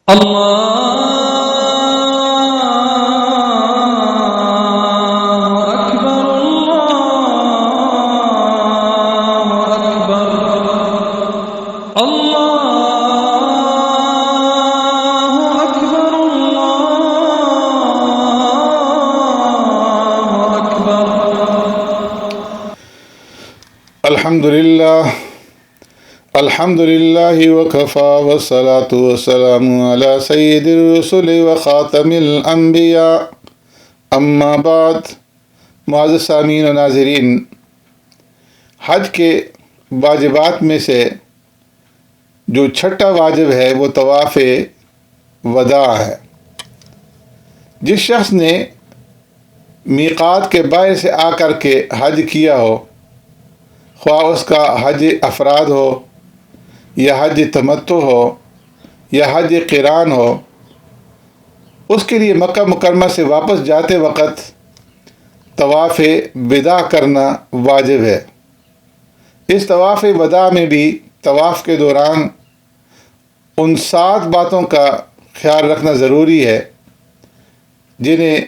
الله أكبر الله أكبر الله أكبر الله أكبر. الحمد لله وكفى والصلاة والسلام على سيد الرسل وخاتم الانبیاء اما بعد. معزز سامعین و ناظرین، حج کے واجبات میں سے جو چھٹا واجب ہے وہ طواف وداع ہے. جس شخص نے میقات کے باہر سے آ کر کے حج کیا ہو، خواہ اس کا حج افراد ہو یا حج تمتع ہو یا حج قران ہو، اس کے لیے مکہ مکرمہ سے واپس جاتے وقت طواف وداع کرنا واجب ہے. اس طواف وداع میں بھی طواف کے دوران ان 7 باتوں کا خیال رکھنا ضروری ہے جنہیں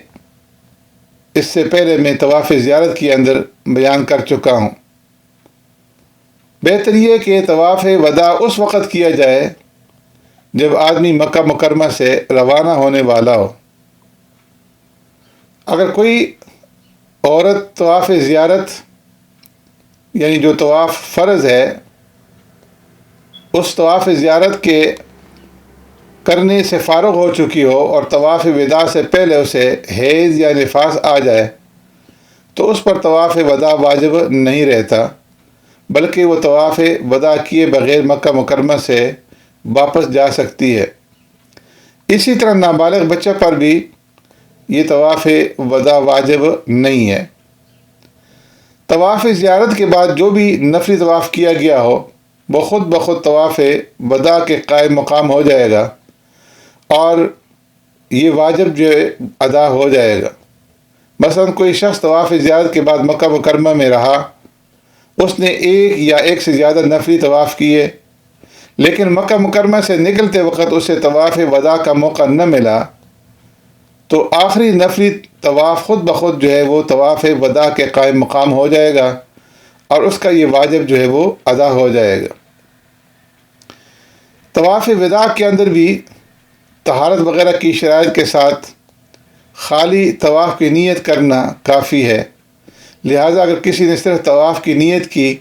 اس سے پہلے میں طواف زیارت کے اندر بیان کر چکا ہوں. بہتر یہ کہ طواف وداع اس وقت کیا جائے جب آدمی مکہ مکرمہ سے روانہ ہونے والا ہو. اگر کوئی عورت طواف زیارت یعنی جو طواف فرض ہے اس طواف زیارت کے کرنے سے فارغ ہو چکی ہو اور طواف وداع سے پہلے اسے حیض یا نفاس آ جائے تو اس پر طواف وداع واجب نہیں رہتا، بلکہ وہ طواف وداع کیے بغیر مکہ مکرمہ سے واپس جا سکتی ہے. اسی طرح نابالغ بچہ پر بھی یہ طواف وداع واجب نہیں ہے. طواف زیارت کے بعد جو بھی نفلی طواف کیا گیا ہو وہ خود بخود طواف وداع کے قائم مقام ہو جائے گا اور یہ واجب جو ادا ہو جائے گا. مثلا کوئی شخص طواف زیارت کے بعد مکہ مکرمہ میں رہا، اس نے ایک یا ایک سے زیادہ نفلی طواف کیے، لیکن مکہ مکرمہ سے نکلتے وقت اسے طواف وداع کا موقع نہ ملا، تو آخری نفلی طواف خود بخود جو ہے وہ طواف وداع کے قائم مقام ہو جائے گا اور اس کا یہ واجب جو ہے وہ ادا ہو جائے گا. طواف وداع کے اندر بھی طہارت وغیرہ کی شرائط کے ساتھ خالی طواف کی نیت کرنا کافی ہے. لہٰذا اگر کسی نے صرف طواف کی نیت کی،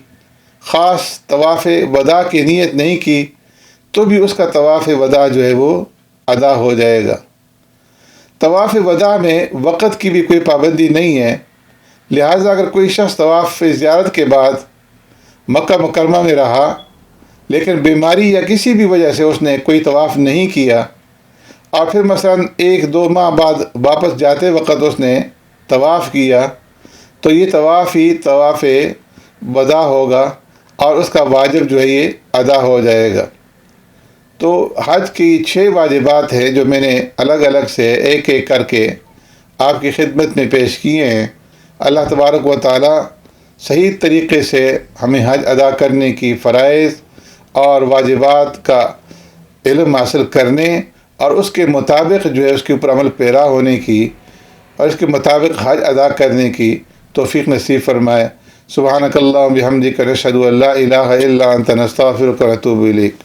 خاص طواف وداع کی نیت نہیں کی، تو بھی اس کا طواف وداع جو ہے وہ ادا ہو جائے گا. طواف وداع میں وقت کی بھی کوئی پابندی نہیں ہے. لہٰذا اگر کوئی شخص طواف زیارت کے بعد مکہ مکرمہ میں رہا لیکن بیماری یا کسی بھی وجہ سے اس نے کوئی طواف نہیں کیا اور پھر مثلا 1-2 ماہ بعد واپس جاتے وقت اس نے طواف کیا، تو یہ طواف ہی طواف وداع ہوگا اور اس کا واجب جو ہے یہ ادا ہو جائے گا. تو حج کی 6 واجبات ہیں جو میں نے الگ الگ سے ایک ایک کر کے آپ کی خدمت میں پیش کیے ہیں. اللہ تبارک و تعالی صحیح طریقے سے ہمیں حج ادا کرنے کی فرائض اور واجبات کا علم حاصل کرنے اور اس کے مطابق جو ہے اس کے اوپر عمل پیرا ہونے کی اور اس کے مطابق حج ادا کرنے کی توفیق نصیب فرمائے. سبحانک اللہم بحمدک نشہد ان لا الہ الا انت نستغفرک ونتوب الیک.